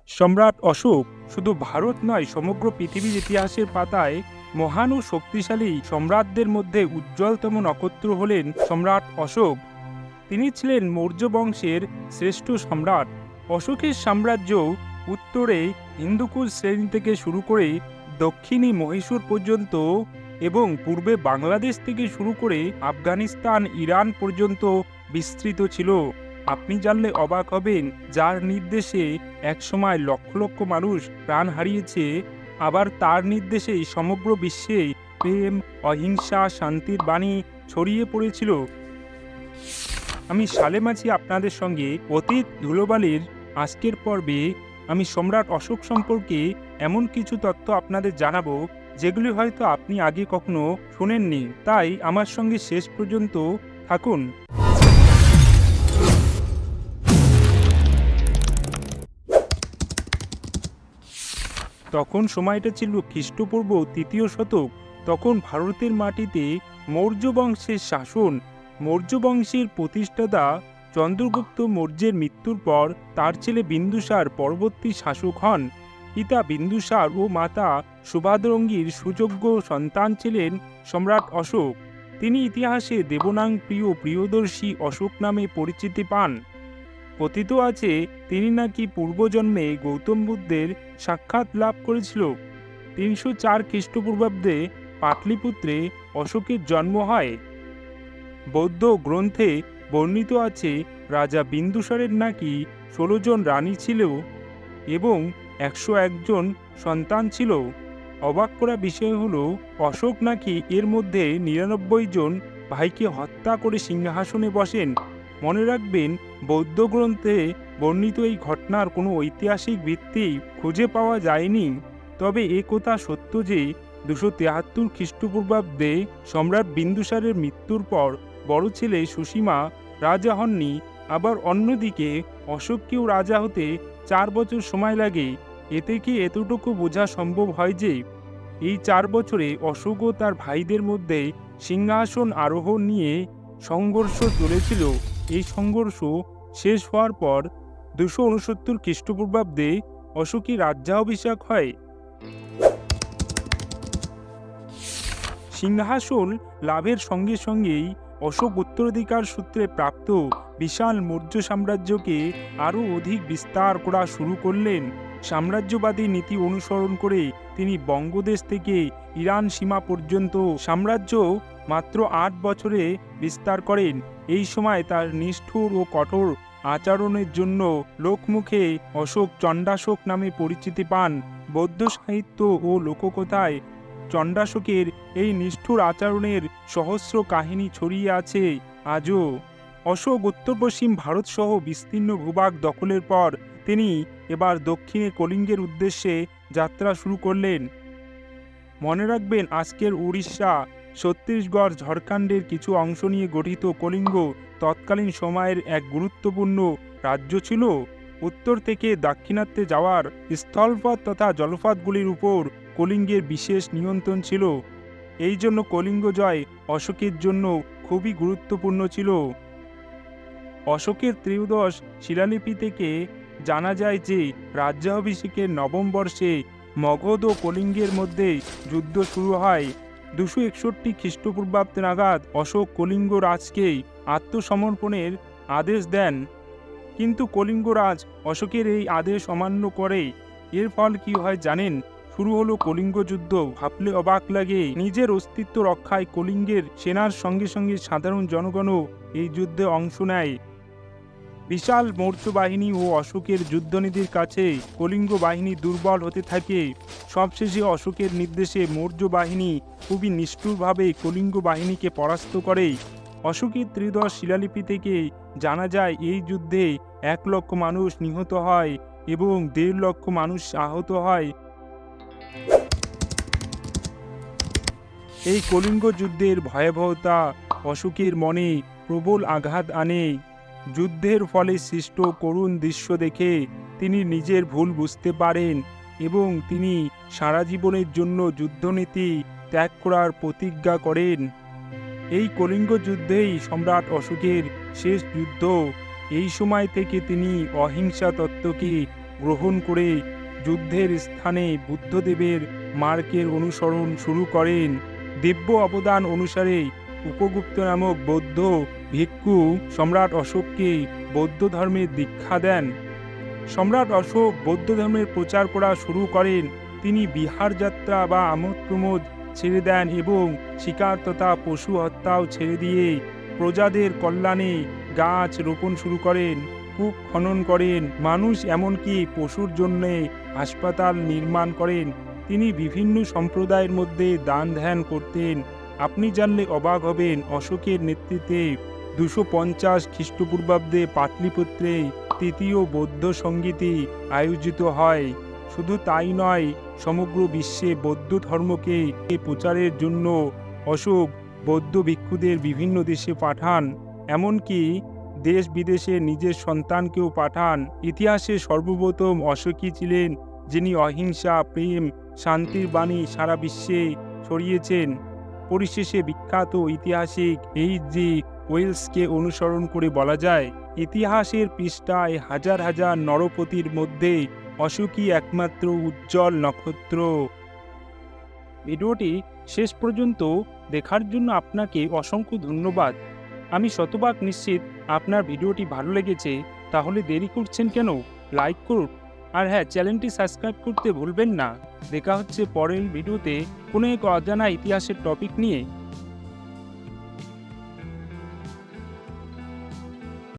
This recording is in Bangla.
সম্রাট অশোক শুধু ভারত নয়, সমগ্র পৃথিবীর ইতিহাসের পাতায় মহান ও শক্তিশালী সম্রাটদের মধ্যে উজ্জ্বলতম নক্ষত্র হলেন সম্রাট অশোক। তিনি ছিলেন মৌর্য বংশের শ্রেষ্ঠ সম্রাট। অশোকের সাম্রাজ্য উত্তরে হিন্দুকুশ শ্রেণী থেকে শুরু করে দক্ষিণে মহীশূর পর্যন্ত এবং পূর্বে বাংলাদেশ থেকে শুরু করে আফগানিস্তান, ইরান পর্যন্ত বিস্তৃত ছিল। আপনি জানলে অবাক হবেন, যার নির্দেশে একসময় লক্ষ লক্ষ মানুষ প্রাণ হারিয়েছে, আবার তার নির্দেশেই সমগ্র বিশ্বে প্রেম, অহিংসা, শান্তির বাণী ছড়িয়ে পড়েছিল। আমি সালেম আছি আপনাদের সঙ্গে অতীত ধুলোবালির আজকের পর্বে। আমি সম্রাট অশোক সম্পর্কে এমন কিছু তথ্য আপনাদের জানাবো যেগুলি হয়তো আপনি আগে কখনো শুনেননি, তাই আমার সঙ্গে শেষ পর্যন্ত থাকুন। তখন সময়টা ছিল খ্রিস্টপূর্ব ৩য় শতক। তখন ভারতের মাটিতে মৌর্য বংশের শাসন। মৌর্য বংশের প্রতিষ্ঠাতা চন্দ্রগুপ্ত মৌর্যের মৃত্যুর পর তার ছেলে বিন্দুসার পরবর্তী শাসক হন। পিতা বিন্দুসার ও মাতা সুভাদ্রঙ্গীর সুযোগ্য সন্তান ছিলেন সম্রাট অশোক। তিনি ইতিহাসে দেবনাং প্রিয় প্রিয়দর্শী অশোক নামে পরিচিতি পান। কথিত আছে তিনি নাকি পূর্বজন্মে গৌতম বুদ্ধের সাক্ষাৎ লাভ করেছিল। ৩০৪ খ্রিস্টপূর্বাব্দে পাটলিপুত্রে অশোকের জন্ম হয়। বৌদ্ধ গ্রন্থে বর্ণিত আছে রাজা বিন্দুসারের নাকি ১৬ জন রানী ছিল এবং ১০১ জন সন্তান ছিল। অবাক করা বিষয় হলো, অশোক নাকি এর মধ্যে ৯৯ জন ভাইকে হত্যা করে সিংহাসনে বসেন। মনে রাখবেন, বৌদ্ধ গ্রন্থে বর্ণিত এই ঘটনার কোনো ঐতিহাসিক ভিত্তি খুঁজে পাওয়া যায়নি। তবে এ কথা সত্য যে ২৭৩ খ্রিস্টপূর্বাব্দে সম্রাট বিন্দুসারের মৃত্যুর পর বড় ছেলে সুসীমা রাজা হননি। আবার অন্যদিকে অশোককেও রাজা হতে ৪ বছর সময় লাগে। এতে কি এতটুকু বোঝা সম্ভব হয় যে এই ৪ বছরে অশোক ও তার ভাইদের মধ্যে সিংহাসন আরোহণ নিয়ে সংঘর্ষ চলেছিল। এই সংঘর্ষ শেষ হওয়ার পর ২৬৯ খ্রিস্টপূর্বাব্দে অশোকের রাজ্যাভিষেক হয়। সিংহাসন লাভের সঙ্গে সঙ্গেই অশোক উত্তরাধিকার সূত্রে প্রাপ্ত বিশাল মৌর্য সাম্রাজ্যকে আরও অধিক বিস্তার করা শুরু করলেন। সাম্রাজ্যবাদী নীতি অনুসরণ করে তিনি বঙ্গদেশ থেকে ইরান সীমা পর্যন্ত সাম্রাজ্য মাত্র ৮ বছরে বিস্তার করেন। এই সময় তার নিষ্ঠুর ও কঠোর আচরণের জন্য লোকমুখে অশোক চণ্ডাশোক নামে পরিচিতি পান। বৌদ্ধ সাহিত্য ও লোককথায় চণ্ডাশোকের এই নিষ্ঠুর আচরণের সহস্র কাহিনী ছড়িয়ে আছে আজও। অশোক উত্তর পশ্চিম ভারতসহ বিস্তীর্ণ ভূভাগ দখলের পর তিনি এবার দক্ষিণে কলিঙ্গের উদ্দেশ্যে যাত্রা শুরু করলেন। মনে রাখবেন, আজকের উড়িষ্যা, ছত্তিশগড়, ঝাড়খণ্ডের কিছু অংশ নিয়ে গঠিত কলিঙ্গ তৎকালীন সময়ের এক গুরুত্বপূর্ণ রাজ্য ছিল। উত্তর থেকে দাক্ষিণাত্যে যাওয়ার স্থলপথ তথা জলপথগুলির উপর কলিঙ্গের বিশেষ নিয়ন্ত্রণ ছিল। এই জন্য কলিঙ্গ জয় অশোকের জন্য খুবই গুরুত্বপূর্ণ ছিল। অশোকের ত্রয়োদশ শিলালিপি থেকে জানা যায় যে রাজ্যাভিষেকের নবম বর্ষে মগধ ও কলিঙ্গের মধ্যে যুদ্ধ শুরু হয়। ২৬১ খ্রিস্টপূর্বাব্দ নাগাদ অশোক কলিঙ্গ রাজকে আত্মসমর্পণের আদেশ দেন, কিন্তু কলিঙ্গরাজ অশোকের এই আদেশ অমান্য করে। এর ফল কি হয় জানেন? শুরু হলো কলিঙ্গ যুদ্ধ। ভাবলে অবাক লাগে, নিজের অস্তিত্ব রক্ষায় কলিঙ্গের সেনার সঙ্গে সঙ্গে সাধারণ জনগণও এই যুদ্ধে অংশ নেয়। বিশাল মৌর্য বাহিনী ও অশোকের যুদ্ধনীতির কাছে কলিঙ্গ বাহিনী দুর্বল হতে থাকে। সবশেষে অশোকের নির্দেশে মৌর্য বাহিনী খুবই নিষ্ঠুরভাবে কলিঙ্গ বাহিনীকে পরাস্ত করে। অশোকের ত্রয়োদশ শিলালিপি থেকে জানা যায় এই যুদ্ধে ১ লক্ষ মানুষ নিহত হয় এবং ১.৫ লক্ষ মানুষ আহত হয়। এই কলিঙ্গ যুদ্ধের ভয়াবহতা অশোকের মনে প্রবল আঘাত আনে। যুদ্ধের ফলে সৃষ্ট করুণ দৃশ্য দেখে তিনি নিজের ভুল বুঝতে পারেন এবং তিনি সারা জীবনের জন্য যুদ্ধনীতি ত্যাগ করার প্রতিজ্ঞা করেন। এই কলিঙ্গ যুদ্ধেই সম্রাট অশোকের শেষ যুদ্ধ। এই সময় থেকে তিনি অহিংসা তত্ত্বকে গ্রহণ করে যুদ্ধের স্থানে বুদ্ধদেবের মার্গের অনুসরণ শুরু করেন। দিব্য অবদান অনুসারে উপগুপ্ত নামক বৌদ্ধ ভিক্ষু সম্রাট অশোককে বৌদ্ধ ধর্মের দীক্ষা দেন। সম্রাট অশোক বৌদ্ধ ধর্মের প্রচার করা শুরু করেন। তিনি বিহার যাত্রা বা আমোদ প্রমোদ ছেড়ে দেন এবং শিকার তথা পশু হত্যাও ছেড়ে দিয়ে প্রজাদের কল্যাণে গাছ রোপণ শুরু করেন, কূপ খনন করেন, মানুষ এমনকি পশুর জন্যে হাসপাতাল নির্মাণ করেন। তিনি বিভিন্ন সম্প্রদায়ের মধ্যে দান ধ্যান করতেন। আপনি জানলে অবাক হবেন, অশোকের নেতৃত্বে 250 খ্রিস্টপূর্বাব্দে পাটলিপুত্রে তৃতীয় বৌদ্ধ সঙ্গীতি আয়োজিত হয়। শুধু তাই নয়, সমগ্র বিশ্বে বৌদ্ধ ধর্মকে প্রচারের জন্য অশোক বৌদ্ধ ভিক্ষুদের বিভিন্ন দেশে পাঠান, এমনকি দেশ বিদেশে নিজের সন্তানকেও পাঠান। ইতিহাসে সর্বপ্রথম অশোকই ছিলেন যিনি অহিংসা, প্রেম, শান্তির বাণী সারা বিশ্বে ছড়িয়েছেন। পরিশেষে বিখ্যাত ঐতিহাসিক এইচ.জি. ওয়েলসকে অনুসরণ করে বলা যায়, ইতিহাসের পৃষ্ঠায় হাজার হাজার নরপতির মধ্যে অশোকই একমাত্র উজ্জ্বল নক্ষত্র। ভিডিওটি শেষ পর্যন্ত দেখার জন্য আপনাকে অসংখ্য ধন্যবাদ। আমি শতভাগ নিশ্চিত আপনার ভিডিওটি ভালো লেগেছে। তাহলে দেরি করছেন কেন? লাইক করুন, আর হ্যাঁ, চ্যানেলটি সাবস্ক্রাইব করতে ভুলবেন না। দেখা হচ্ছে পরের ভিডিওতে কোনো এক অজানা ইতিহাসের টপিক নিয়ে।